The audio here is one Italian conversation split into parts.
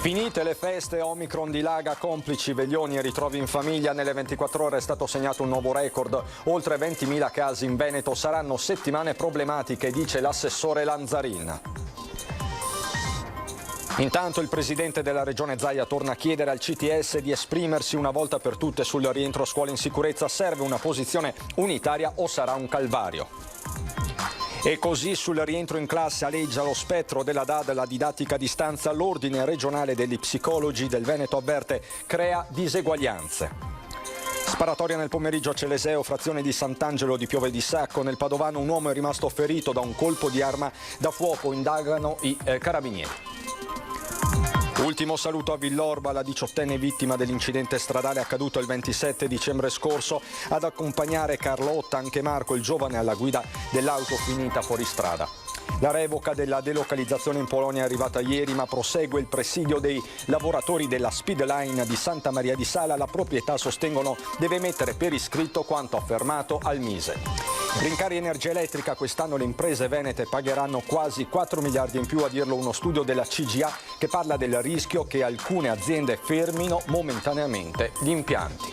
Finite le feste, Omicron dilaga, complici veglioni e ritrovi in famiglia. Nelle 24 ore è stato segnato un nuovo record. Oltre 20.000 casi in Veneto. Saranno settimane problematiche, dice l'assessore Lanzarin. Intanto il presidente della regione Zaia torna a chiedere al CTS di esprimersi una volta per tutte sul rientro a scuola in sicurezza. Serve una posizione unitaria o sarà un calvario? E così sul rientro in classe aleggia lo spettro della DAD, la didattica a distanza. L'Ordine regionale degli psicologi del Veneto avverte crea diseguaglianze. Sparatoria nel pomeriggio a Celeseo, frazione di Sant'Angelo di Piove di Sacco. Nel Padovano un uomo è rimasto ferito da un colpo di arma da fuoco, indagano i carabinieri. Ultimo saluto a Villorba, la 18enne vittima dell'incidente stradale accaduto il 27 dicembre scorso. Ad accompagnare Carlotta anche Marco, il giovane alla guida dell'auto finita fuori strada. La revoca della delocalizzazione in Polonia è arrivata ieri, ma prosegue il presidio dei lavoratori della Speedline di Santa Maria di Sala. La proprietà, sostengono, deve mettere per iscritto quanto affermato al Mise. Rincari energia elettrica, quest'anno le imprese venete pagheranno quasi 4 miliardi in più, a dirlo uno studio della CGA che parla del rischio che alcune aziende fermino momentaneamente gli impianti.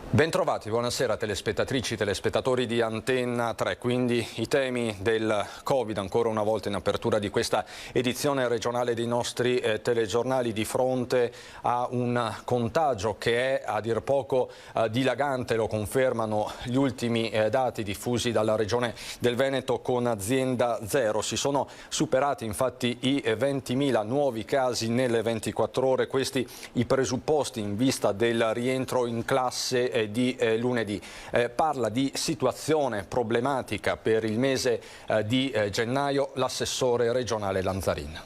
Bentrovati, buonasera telespettatrici, telespettatori di Antenna 3. Quindi i temi del Covid ancora una volta in apertura di questa edizione regionale dei nostri telegiornali, di fronte a un contagio che è a dir poco dilagante. Lo confermano gli ultimi dati diffusi dalla regione del Veneto con azienda zero. Si sono superati infatti i 20.000 nuovi casi nelle 24 ore, questi i presupposti in vista del rientro in classe di lunedì. Parla di situazione problematica per il mese di gennaio l'assessore regionale Lanzarin.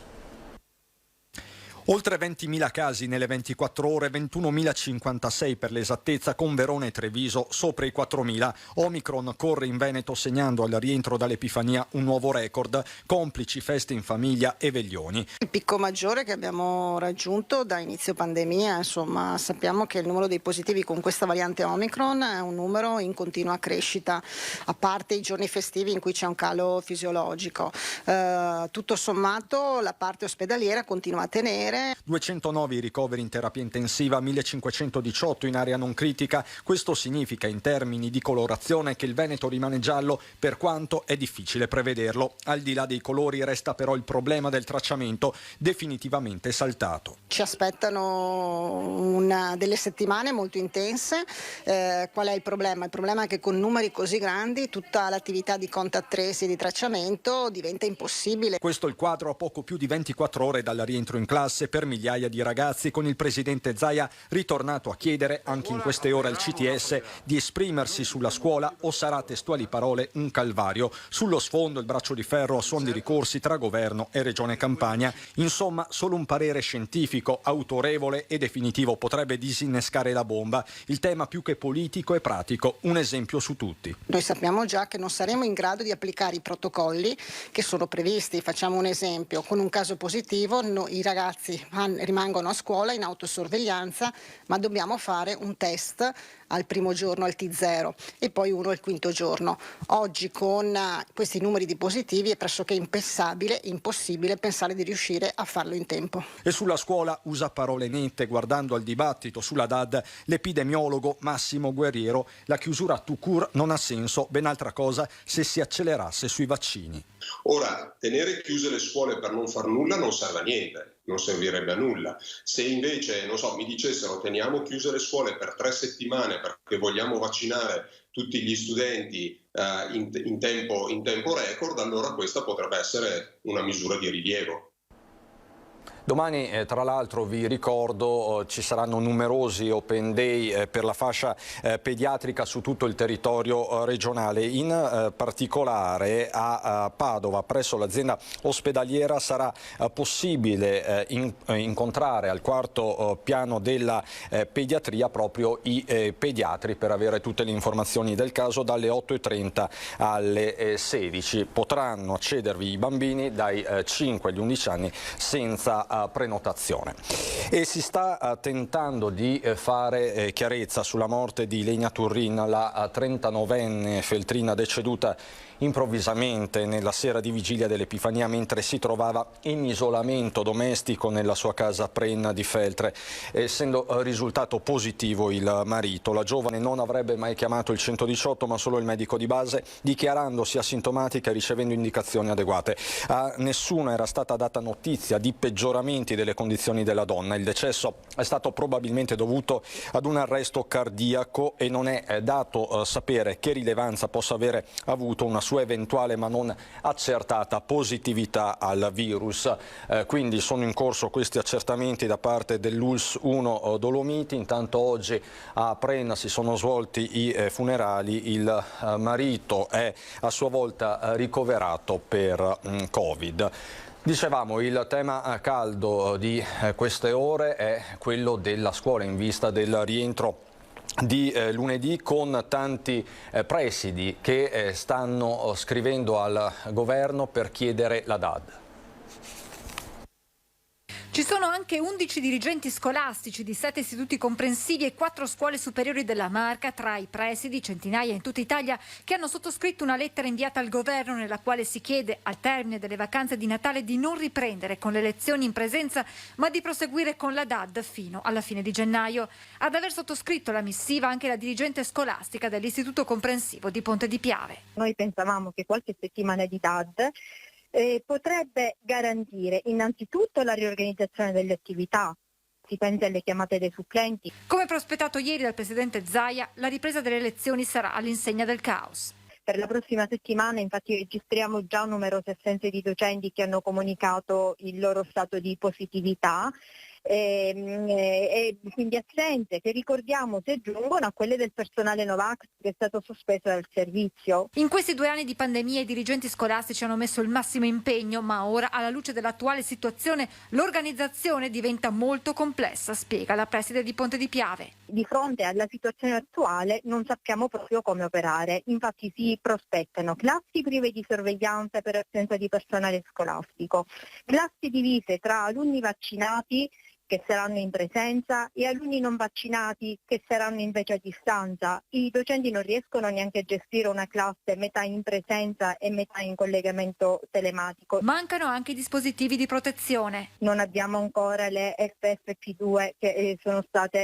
Oltre 20.000 casi nelle 24 ore, 21.056 per l'esattezza, con Verona e Treviso sopra i 4.000. Omicron corre in Veneto, segnando al rientro dall'Epifania un nuovo record, complici feste in famiglia e veglioni. Il picco maggiore che abbiamo raggiunto da inizio pandemia, insomma, sappiamo che il numero dei positivi con questa variante Omicron è un numero in continua crescita, a parte i giorni festivi in cui c'è un calo fisiologico. Tutto sommato la parte ospedaliera continua a tenere. 209 i ricoveri in terapia intensiva, 1518 in area non critica. Questo significa in termini di colorazione che il Veneto rimane giallo, per quanto è difficile prevederlo. Al di là dei colori resta però il problema del tracciamento, definitivamente saltato. Ci aspettano delle settimane molto intense. Qual è il problema? Il problema è che con numeri così grandi tutta l'attività di contact tracing e di tracciamento diventa impossibile. Questo è il quadro a poco più di 24 ore dal rientro in classe per migliaia di ragazzi, con il presidente Zaia ritornato a chiedere anche in queste ore al CTS di esprimersi sulla scuola o sarà, testuali parole, un calvario. Sullo sfondo il braccio di ferro a suon di ricorsi tra governo e regione Campania. Insomma, solo un parere scientifico, autorevole e definitivo potrebbe disinnescare la bomba. Il tema più che politico è pratico, un esempio su tutti. Noi sappiamo già che non saremo in grado di applicare i protocolli che sono previsti. Facciamo un esempio: con un caso positivo i ragazzi rimangono a scuola in autosorveglianza, ma dobbiamo fare un test al primo giorno al T0 e poi uno al quinto giorno. Oggi con questi numeri di positivi è pressoché impossibile pensare di riuscire a farlo in tempo. E sulla scuola usa parole nette, guardando al dibattito sulla DAD l'epidemiologo Massimo Guerriero: la chiusura tout court non ha senso, ben altra cosa se si accelerasse sui vaccini. Ora, tenere chiuse le scuole per non far nulla non serve a niente, non servirebbe a nulla. Se invece, mi dicessero teniamo chiuse le scuole per 3 settimane perché vogliamo vaccinare tutti gli studenti in tempo record, allora questa potrebbe essere una misura di rilievo. Domani, tra l'altro, vi ricordo, ci saranno numerosi open day per la fascia pediatrica su tutto il territorio regionale. In particolare a Padova, presso l'azienda ospedaliera, sarà possibile incontrare al quarto piano della pediatria proprio i pediatri per avere tutte le informazioni del caso. Dalle 8:30 alle 16 potranno accedervi i bambini dai 5 agli 11 anni senza la prenotazione. E si sta tentando di fare chiarezza sulla morte di Lenia Turrin, la 39enne feltrina deceduta improvvisamente nella sera di vigilia dell'Epifania mentre si trovava in isolamento domestico nella sua casa a Prenna di Feltre, essendo risultato positivo il marito. La giovane non avrebbe mai chiamato il 118 ma solo il medico di base, dichiarandosi asintomatica e ricevendo indicazioni adeguate. A nessuno era stata data notizia di peggioramenti delle condizioni della donna. Il decesso è stato probabilmente dovuto ad un arresto cardiaco e non è dato sapere che rilevanza possa avere avuto una sua eventuale ma non accertata positività al virus. Quindi sono in corso questi accertamenti da parte dell'ULSS 1 Dolomiti. Intanto oggi a Prenna si sono svolti i funerali. Il marito è a sua volta ricoverato per Covid. Dicevamo, il tema caldo di queste ore è quello della scuola in vista del rientro di lunedì, con tanti presidi che stanno scrivendo al governo per chiedere la DAD. Ci sono anche 11 dirigenti scolastici di 7 istituti comprensivi e 4 scuole superiori della Marca, tra i presidi, centinaia in tutta Italia, che hanno sottoscritto una lettera inviata al governo nella quale si chiede, al termine delle vacanze di Natale, di non riprendere con le lezioni in presenza, ma di proseguire con la DAD fino alla fine di gennaio. Ad aver sottoscritto la missiva anche la dirigente scolastica dell'Istituto Comprensivo di Ponte di Piave. Noi pensavamo che qualche settimana di DAD potrebbe garantire innanzitutto la riorganizzazione delle attività, si pensa alle chiamate dei supplenti. Come prospettato ieri dal presidente Zaia, la ripresa delle lezioni sarà all'insegna del caos. Per la prossima settimana infatti registriamo già numerose assenze di docenti che hanno comunicato il loro stato di positività e quindi assenze che, ricordiamo, si aggiungono a quelle del personale Novax che è stato sospeso dal servizio. In questi 2 anni di pandemia i dirigenti scolastici hanno messo il massimo impegno, ma ora, alla luce dell'attuale situazione, l'organizzazione diventa molto complessa, spiega la preside di Ponte di Piave. Di fronte alla situazione attuale non sappiamo proprio come operare, infatti si prospettano classi prive di sorveglianza per assenza di personale scolastico, classi divise tra alunni vaccinati che saranno in presenza e alunni non vaccinati che saranno invece a distanza. I docenti non riescono neanche a gestire una classe metà in presenza e metà in collegamento telematico. Mancano anche i dispositivi di protezione. Non abbiamo ancora le FFP2 che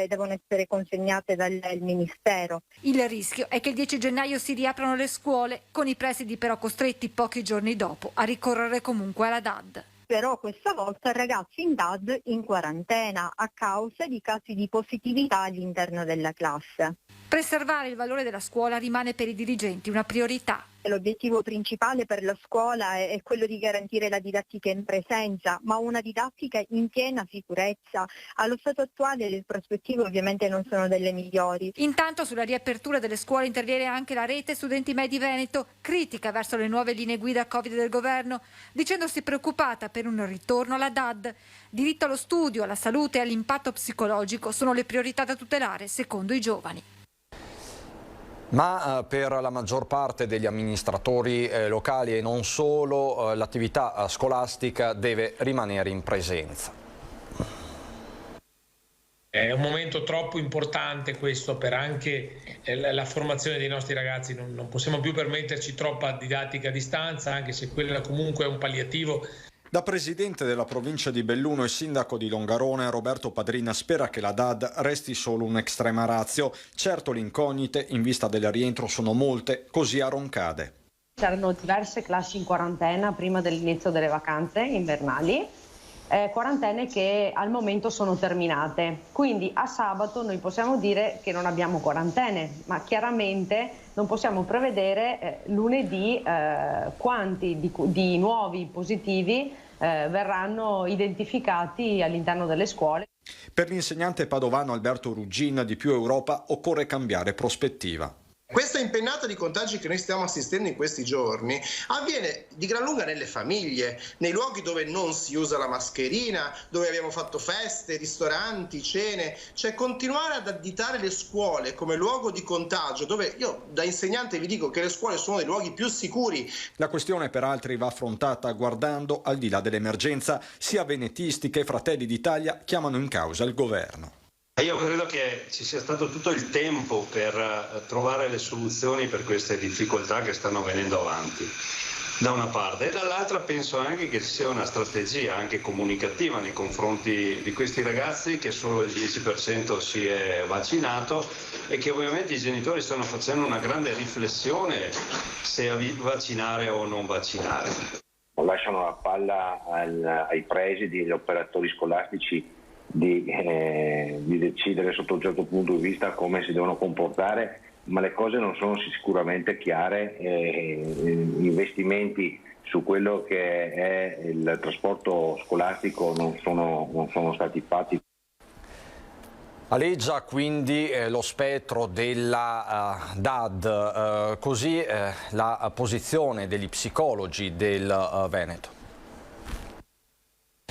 devono essere consegnate dal Ministero. Il rischio è che il 10 gennaio si riaprano le scuole, con i presidi però costretti pochi giorni dopo a ricorrere comunque alla DAD. Però questa volta ragazzi in DAD in quarantena a causa di casi di positività all'interno della classe. Preservare il valore della scuola rimane per i dirigenti una priorità. L'obiettivo principale per la scuola è quello di garantire la didattica in presenza, ma una didattica in piena sicurezza. Allo stato attuale le prospettive ovviamente non sono delle migliori. Intanto sulla riapertura delle scuole interviene anche la rete Studenti Medi Veneto, critica verso le nuove linee guida Covid del governo, dicendosi preoccupata per un ritorno alla DAD. Diritto allo studio, alla salute e all'impatto psicologico sono le priorità da tutelare secondo i giovani. Ma per la maggior parte degli amministratori locali e non solo, l'attività scolastica deve rimanere in presenza. È un momento troppo importante questo per anche la formazione dei nostri ragazzi, non possiamo più permetterci troppa didattica a distanza, anche se quella comunque è un palliativo. Da presidente della provincia di Belluno e sindaco di Longarone, Roberto Padrina spera che la DAD resti solo un extrema ratio. Certo le incognite in vista del rientro sono molte, così a Roncade. C'erano diverse classi in quarantena prima dell'inizio delle vacanze invernali, quarantene che al momento sono terminate. Quindi a sabato noi possiamo dire che non abbiamo quarantene, ma chiaramente non possiamo prevedere lunedì quanti di nuovi positivi verranno identificati all'interno delle scuole. Per l'insegnante padovano Alberto Ruggin di Più Europa occorre cambiare prospettiva. Questa impennata di contagi che noi stiamo assistendo in questi giorni avviene di gran lunga nelle famiglie, nei luoghi dove non si usa la mascherina, dove abbiamo fatto feste, ristoranti, cene. Cioè continuare ad additare le scuole come luogo di contagio, dove io da insegnante vi dico che le scuole sono dei luoghi più sicuri. La questione per altri va affrontata guardando al di là dell'emergenza. Sia venetisti che Fratelli d'Italia chiamano in causa il governo. Io credo che ci sia stato tutto il tempo per trovare le soluzioni per queste difficoltà che stanno venendo avanti, da una parte, e dall'altra penso anche che ci sia una strategia anche comunicativa nei confronti di questi ragazzi, che solo il 10% si è vaccinato e che ovviamente i genitori stanno facendo una grande riflessione se vaccinare o non vaccinare. Lasciano la palla ai presidi e agli operatori scolastici di decidere sotto un certo punto di vista come si devono comportare, ma le cose non sono sicuramente chiare. Investimenti su quello che è il trasporto scolastico non sono stati fatti. Aleggia quindi lo spettro della DAD, così la posizione degli psicologi del Veneto.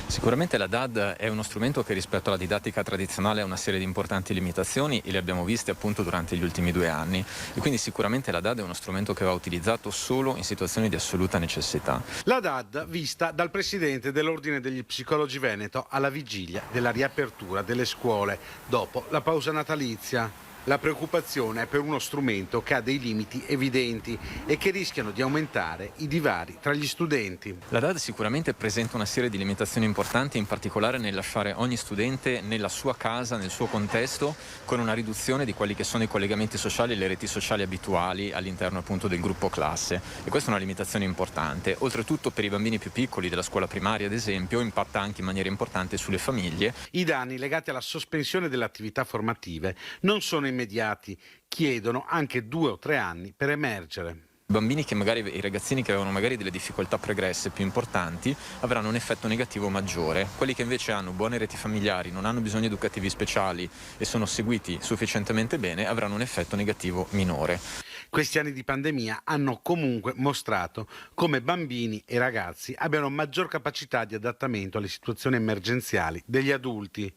Sicuramente la DAD è uno strumento che rispetto alla didattica tradizionale ha una serie di importanti limitazioni e le abbiamo viste appunto durante gli ultimi 2 anni, e quindi sicuramente la DAD è uno strumento che va utilizzato solo in situazioni di assoluta necessità. La DAD vista dal presidente dell'Ordine degli Psicologi Veneto alla vigilia della riapertura delle scuole dopo la pausa natalizia. La preoccupazione è per uno strumento che ha dei limiti evidenti e che rischiano di aumentare i divari tra gli studenti. La DAD sicuramente presenta una serie di limitazioni importanti, in particolare nel lasciare ogni studente nella sua casa, nel suo contesto, con una riduzione di quelli che sono i collegamenti sociali e le reti sociali abituali all'interno appunto del gruppo classe, e questa è una limitazione importante. Oltretutto per i bambini più piccoli della scuola primaria, ad esempio, impatta anche in maniera importante sulle famiglie. I danni legati alla sospensione delle attività formative non sono immediati, chiedono anche 2 o 3 anni per emergere. I ragazzini che avevano magari delle difficoltà pregresse più importanti avranno un effetto negativo maggiore. Quelli che invece hanno buone reti familiari, non hanno bisogni educativi speciali e sono seguiti sufficientemente bene, avranno un effetto negativo minore. Questi anni di pandemia hanno comunque mostrato come bambini e ragazzi abbiano maggior capacità di adattamento alle situazioni emergenziali degli adulti.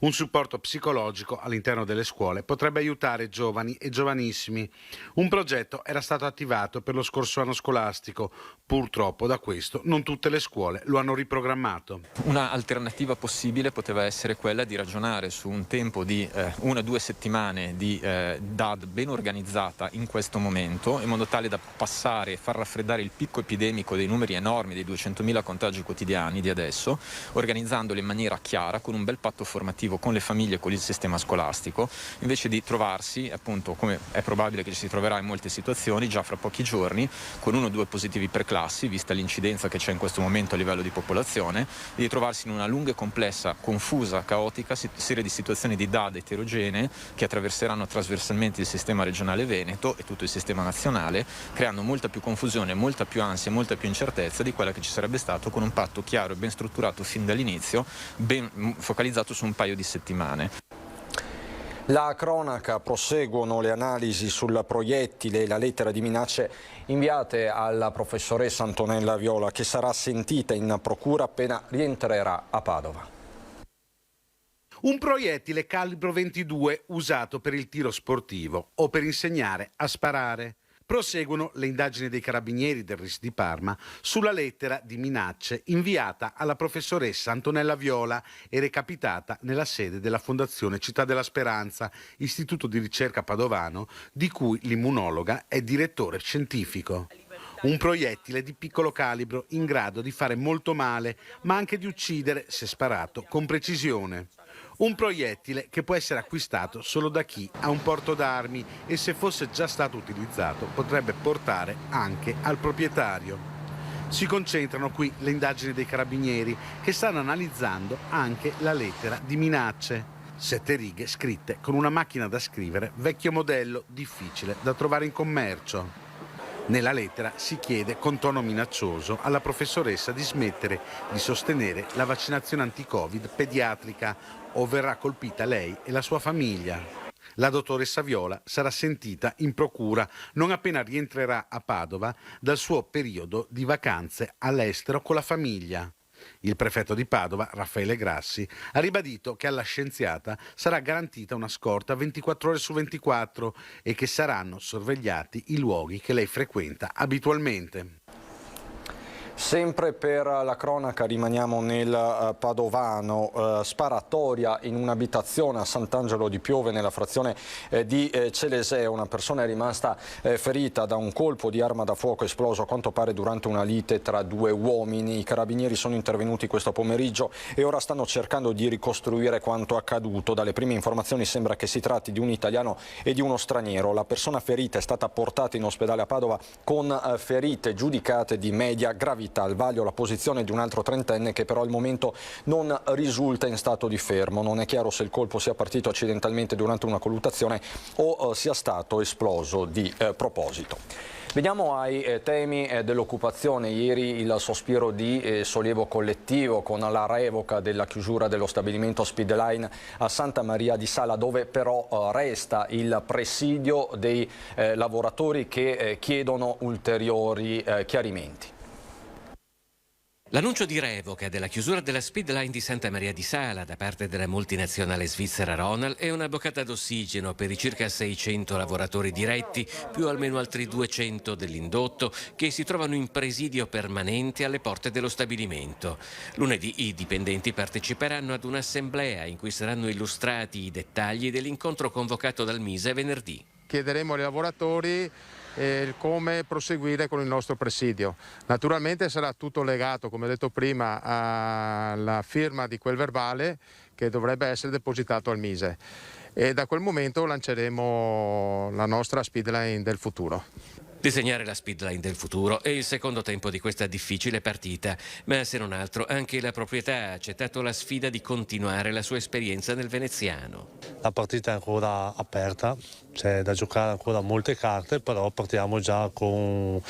Un supporto psicologico all'interno delle scuole potrebbe aiutare giovani e giovanissimi. Un progetto era stato attivato per lo scorso anno scolastico. Purtroppo da questo non tutte le scuole lo hanno riprogrammato. Una alternativa possibile poteva essere quella di ragionare su un tempo di 1 o 2 settimane di DAD ben organizzata in questo momento, in modo tale da passare e far raffreddare il picco epidemico dei numeri enormi dei 200.000 contagi quotidiani di adesso, organizzandolo in maniera chiara, con un bel patto formativo con le famiglie e con il sistema scolastico, invece di trovarsi, appunto, come è probabile che ci si troverà in molte situazioni, già fra pochi giorni, con 1 o 2 positivi per classi, vista l'incidenza che c'è in questo momento a livello di popolazione, e di trovarsi in una lunga e complessa, confusa, caotica serie di situazioni di DAD eterogenee che attraverseranno trasversalmente il sistema regionale Veneto e tutto il sistema nazionale, creando molta più confusione, molta più ansia e molta più incertezza di quella che ci sarebbe stato con un patto chiaro e ben strutturato fin dall'inizio, ben focalizzato su un paio di settimane. La cronaca, proseguono le analisi sul proiettile e la lettera di minacce inviate alla professoressa Antonella Viola, che sarà sentita in procura appena rientrerà a Padova. Un proiettile calibro 22 usato per il tiro sportivo o per insegnare a sparare. Proseguono le indagini dei carabinieri del RIS di Parma sulla lettera di minacce inviata alla professoressa Antonella Viola e recapitata nella sede della Fondazione Città della Speranza, istituto di ricerca padovano, di cui l'immunologa è direttore scientifico. Un proiettile di piccolo calibro in grado di fare molto male, ma anche di uccidere se sparato con precisione. Un proiettile che può essere acquistato solo da chi ha un porto d'armi e, se fosse già stato utilizzato, potrebbe portare anche al proprietario. Si concentrano qui le indagini dei carabinieri, che stanno analizzando anche la lettera di minacce. 7 righe scritte con una macchina da scrivere vecchio modello, difficile da trovare in commercio. Nella lettera si chiede con tono minaccioso alla professoressa di smettere di sostenere la vaccinazione anti-Covid pediatrica o verrà colpita lei e la sua famiglia. La dottoressa Viola sarà sentita in procura non appena rientrerà a Padova dal suo periodo di vacanze all'estero con la famiglia. Il prefetto di Padova, Raffaele Grassi, ha ribadito che alla scienziata sarà garantita una scorta 24 ore su 24 e che saranno sorvegliati i luoghi che lei frequenta abitualmente. Sempre per la cronaca rimaniamo nel padovano, sparatoria in un'abitazione a Sant'Angelo di Piove nella frazione di Celeseo. Una persona è rimasta ferita da un colpo di arma da fuoco esploso a quanto pare durante una lite tra due uomini. I carabinieri sono intervenuti questo pomeriggio e ora stanno cercando di ricostruire quanto accaduto. Dalle prime informazioni sembra che si tratti di un italiano e di uno straniero. La persona ferita è stata portata in ospedale a Padova con ferite giudicate di media gravità. Al vaglio la posizione di un altro trentenne che però al momento non risulta in stato di fermo. Non è chiaro se il colpo sia partito accidentalmente durante una colluttazione o sia stato esploso di proposito. Veniamo ai temi dell'occupazione. Ieri il sospiro di sollievo collettivo con la revoca della chiusura dello stabilimento Speedline a Santa Maria di Sala, dove però resta il presidio dei lavoratori che chiedono ulteriori chiarimenti. L'annuncio di revoca della chiusura della Speedline di Santa Maria di Sala da parte della multinazionale svizzera Ronald è una boccata d'ossigeno per i circa 600 lavoratori diretti, più almeno altri 200 dell'indotto, che si trovano in presidio permanente alle porte dello stabilimento. Lunedì i dipendenti parteciperanno ad un'assemblea in cui saranno illustrati i dettagli dell'incontro convocato dal Mise venerdì. Chiederemo ai lavoratori come proseguire con il nostro presidio. Naturalmente sarà tutto legato, come detto prima, alla firma di quel verbale che dovrebbe essere depositato al Mise e da quel momento lanceremo la nostra Speedline del futuro. Disegnare la Speedline del futuro è il secondo tempo di questa difficile partita, ma se non altro anche la proprietà ha accettato la sfida di continuare la sua esperienza nel veneziano. La partita è ancora aperta, c'è da giocare ancora molte carte, però partiamo già con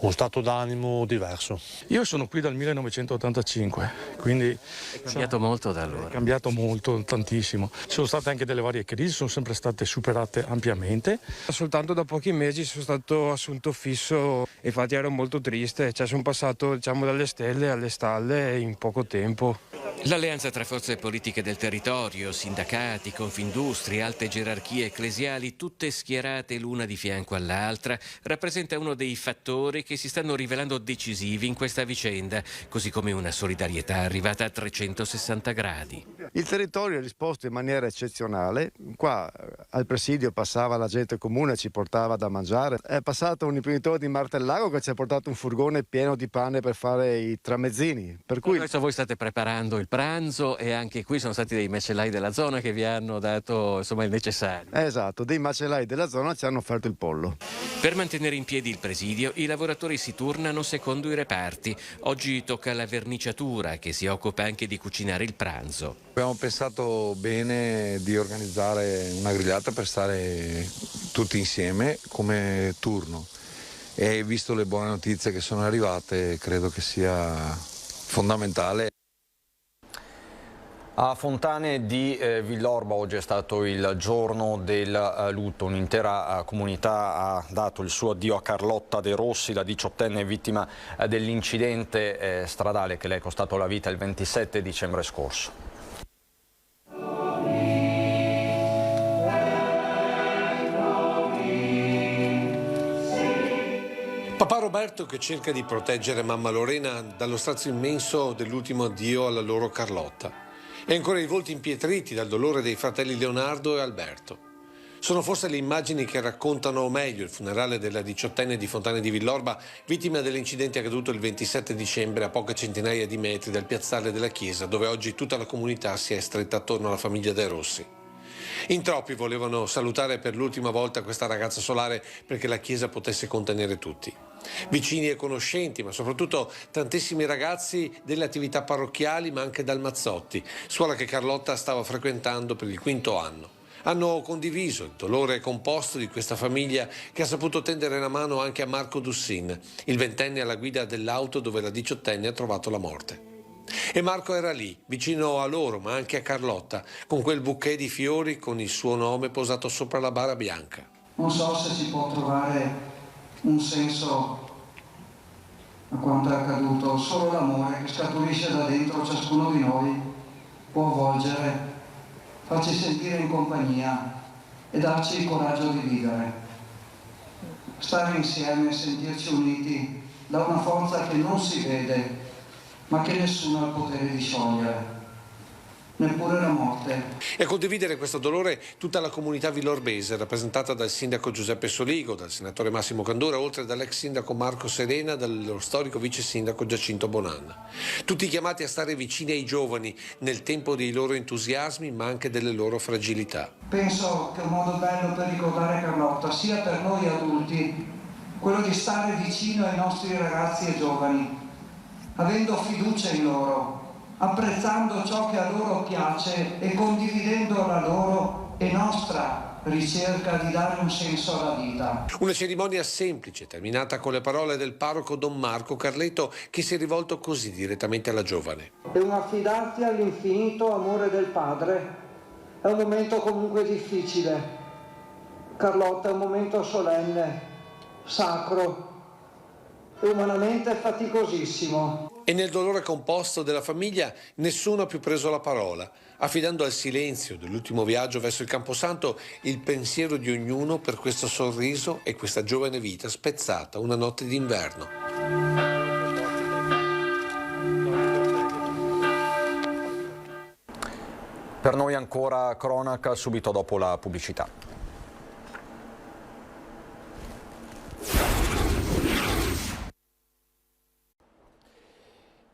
uno stato d'animo diverso. Io sono qui dal 1985, quindi è cambiato molto da allora. È cambiato molto, tantissimo. Ci sono state anche delle varie crisi, sono sempre state superate ampiamente. Soltanto da pochi mesi sono stato assunto fisso e infatti ero molto triste, sono passato dalle stelle alle stalle in poco tempo. L'alleanza tra forze politiche del territorio, sindacati, Confindustria, alte gerarchie ecclesiali, tutte schierate l'una di fianco all'altra, rappresenta uno dei fattori che si stanno rivelando decisivi in questa vicenda, così come una solidarietà arrivata a 360 gradi. Il territorio ha risposto in maniera eccezionale. Qua al presidio passava la gente comune, ci portava da mangiare. È passato un imprenditore di Martellago che ci ha portato un furgone pieno di pane per fare i tramezzini. Per cui adesso voi state preparando il pranzo e anche qui sono stati dei macellai della zona che vi hanno dato il necessario. Esatto, dei macellai della zona ci hanno offerto il pollo. Per mantenere in piedi il presidio i lavoratori si turnano secondo i reparti. Oggi tocca la verniciatura che si occupa anche di cucinare il pranzo. Abbiamo pensato bene di organizzare una grigliata per stare tutti insieme come turno e visto le buone notizie che sono arrivate credo che sia fondamentale. A Fontane di Villorba oggi è stato il giorno del lutto. Un'intera comunità ha dato il suo addio a Carlotta De Rossi, la 18enne vittima dell'incidente stradale che le è costato la vita il 27 dicembre scorso. Papà Roberto che cerca di proteggere mamma Lorena dallo strazio immenso dell'ultimo addio alla loro Carlotta. E ancora i volti impietriti dal dolore dei fratelli Leonardo e Alberto. Sono forse le immagini che raccontano meglio il funerale della 18enne di Fontane di Villorba, vittima dell'incidente accaduto il 27 dicembre a poche centinaia di metri dal piazzale della chiesa, dove oggi tutta la comunità si è stretta attorno alla famiglia De Rossi. In troppi volevano salutare per l'ultima volta questa ragazza solare perché la chiesa potesse contenere tutti. Vicini e conoscenti, ma soprattutto tantissimi ragazzi delle attività parrocchiali, ma anche dal Mazzotti, scuola che Carlotta stava frequentando per il 5° anno. Hanno condiviso il dolore composto di questa famiglia che ha saputo tendere la mano anche a Marco Dussin, il 20enne alla guida dell'auto dove la 18enne ha trovato la morte. E Marco era lì, vicino a loro, ma anche a Carlotta, con quel bouquet di fiori con il suo nome posato sopra la bara bianca. Non so se si può trovare un senso a quanto è accaduto, solo l'amore che scaturisce da dentro ciascuno di noi può avvolgere, farci sentire in compagnia e darci il coraggio di vivere. Stare insieme e sentirci uniti da una forza che non si vede, ma che nessuno ha il potere di sciogliere. Neppure la morte. E a condividere questo dolore tutta la comunità villorbese, rappresentata dal sindaco Giuseppe Soligo, dal senatore Massimo Candura, oltre dall'ex sindaco Marco Serena e dallo storico vice sindaco Giacinto Bonanna. Tutti chiamati a stare vicini ai giovani nel tempo dei loro entusiasmi, ma anche delle loro fragilità. Penso che un modo bello per ricordare Carlotta, sia per noi adulti, quello di stare vicino ai nostri ragazzi e giovani, avendo fiducia in loro, apprezzando ciò che a loro piace e condividendo la loro e nostra ricerca di dare un senso alla vita. Una cerimonia semplice, terminata con le parole del parroco Don Marco Carletto, che si è rivolto così direttamente alla giovane. E un affidarti all'infinito amore del Padre è un momento comunque difficile. Carlotta è un momento solenne, sacro e umanamente faticosissimo. E nel dolore composto della famiglia nessuno ha più preso la parola, affidando al silenzio dell'ultimo viaggio verso il Camposanto il pensiero di ognuno per questo sorriso e questa giovane vita spezzata una notte d'inverno. Per noi ancora cronaca subito dopo la pubblicità.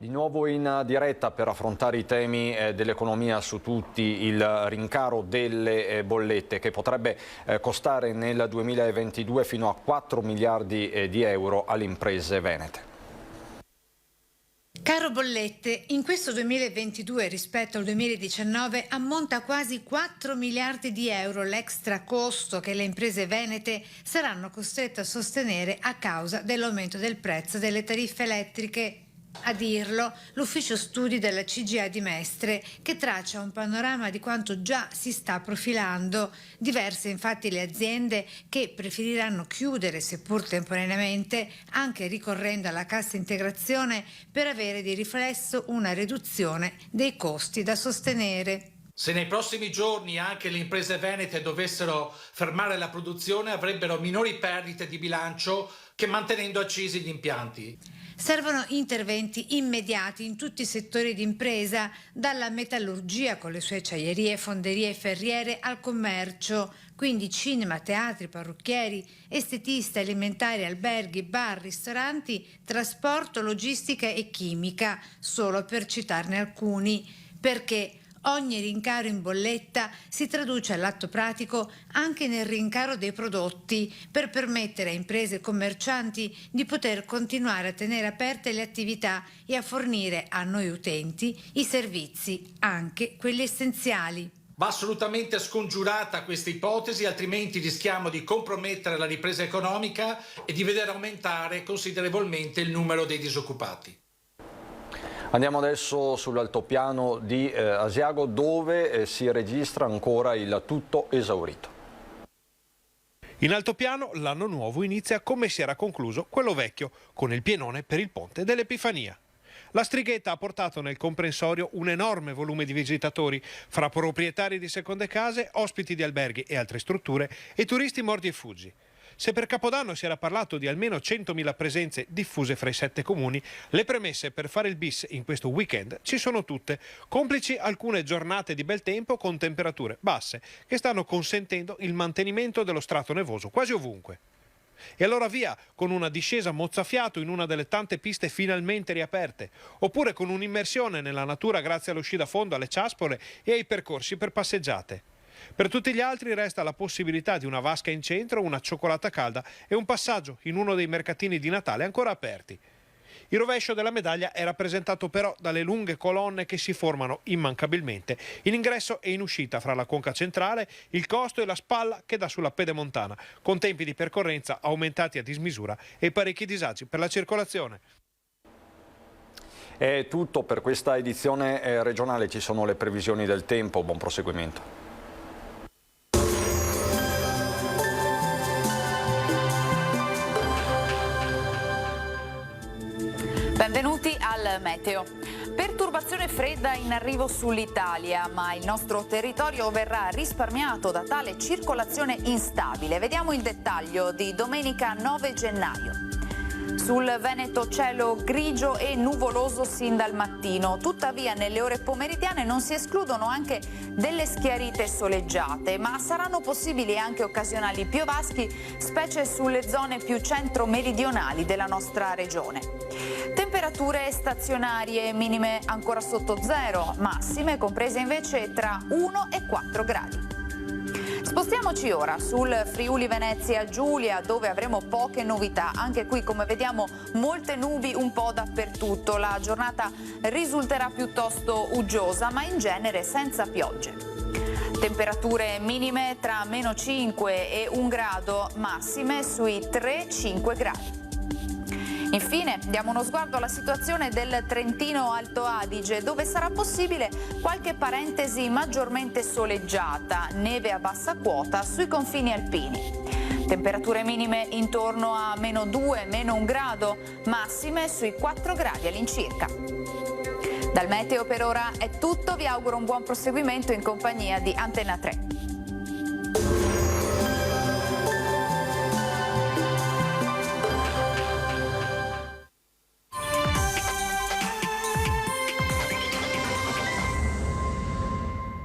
Di nuovo in diretta per affrontare i temi dell'economia su tutti, il rincaro delle bollette che potrebbe costare nel 2022 fino a 4 miliardi di euro alle imprese venete. Caro bollette, in questo 2022 rispetto al 2019 ammonta a quasi 4 miliardi di euro l'extra costo che le imprese venete saranno costrette a sostenere a causa dell'aumento del prezzo delle tariffe elettriche. A dirlo l'ufficio studi della CGA di Mestre, che traccia un panorama di quanto già si sta profilando. Diverse infatti le aziende che preferiranno chiudere, seppur temporaneamente, anche ricorrendo alla cassa integrazione per avere di riflesso una riduzione dei costi da sostenere. Se nei prossimi giorni anche le imprese venete dovessero fermare la produzione, avrebbero minori perdite di bilancio che mantenendo accesi gli impianti. Servono interventi immediati in tutti i settori di impresa, dalla metallurgia con le sue acciaierie, fonderie e ferriere al commercio, quindi cinema, teatri, parrucchieri, estetiste, alimentari, alberghi, bar, ristoranti, trasporto, logistica e chimica, solo per citarne alcuni, perché ogni rincaro in bolletta si traduce all'atto pratico anche nel rincaro dei prodotti per permettere a imprese e commercianti di poter continuare a tenere aperte le attività e a fornire a noi utenti i servizi, anche quelli essenziali. Va assolutamente scongiurata questa ipotesi, altrimenti rischiamo di compromettere la ripresa economica e di vedere aumentare considerevolmente il numero dei disoccupati. Andiamo adesso sull'altopiano di Asiago, dove si registra ancora il tutto esaurito. In altopiano l'anno nuovo inizia come si era concluso quello vecchio, con il pienone per il ponte dell'Epifania. La Strighetta ha portato nel comprensorio un enorme volume di visitatori, fra proprietari di seconde case, ospiti di alberghi e altre strutture e turisti mordi e fuggi. Se per Capodanno si era parlato di almeno 100.000 presenze diffuse fra i 7 comuni, le premesse per fare il bis in questo weekend ci sono tutte, complici alcune giornate di bel tempo con temperature basse che stanno consentendo il mantenimento dello strato nevoso quasi ovunque. E allora via con una discesa mozzafiato in una delle tante piste finalmente riaperte, oppure con un'immersione nella natura grazie allo sci da fondo, alle ciaspole e ai percorsi per passeggiate. Per tutti gli altri resta la possibilità di una vasca in centro, una cioccolata calda e un passaggio in uno dei mercatini di Natale ancora aperti. Il rovescio della medaglia è rappresentato però dalle lunghe colonne che si formano immancabilmente in ingresso e in uscita fra la conca centrale, il costo e la spalla che dà sulla pedemontana, con tempi di percorrenza aumentati a dismisura e parecchi disagi per la circolazione. È tutto per questa edizione regionale, ci sono le previsioni del tempo, buon proseguimento. Benvenuti al meteo. Perturbazione fredda in arrivo sull'Italia, ma il nostro territorio verrà risparmiato da tale circolazione instabile. Vediamo il dettaglio di domenica 9 gennaio. Sul Veneto cielo grigio e nuvoloso sin dal mattino, tuttavia nelle ore pomeridiane non si escludono anche delle schiarite soleggiate, ma saranno possibili anche occasionali piovaschi, specie sulle zone più centro-meridionali della nostra regione. Temperature stazionarie minime ancora sotto zero, massime comprese invece tra 1 e 4 gradi. Spostiamoci ora sul Friuli Venezia Giulia, dove avremo poche novità. Anche qui, come vediamo, molte nubi un po' dappertutto. La giornata risulterà piuttosto uggiosa, ma in genere senza piogge. Temperature minime tra meno 5 e 1 grado, massime sui 3-5 gradi. Infine diamo uno sguardo alla situazione del Trentino Alto Adige, dove sarà possibile qualche parentesi maggiormente soleggiata, neve a bassa quota sui confini alpini. Temperature minime intorno a meno 2, meno 1 grado, massime sui 4 gradi all'incirca. Dal meteo per ora è tutto, vi auguro un buon proseguimento in compagnia di Antenna 3.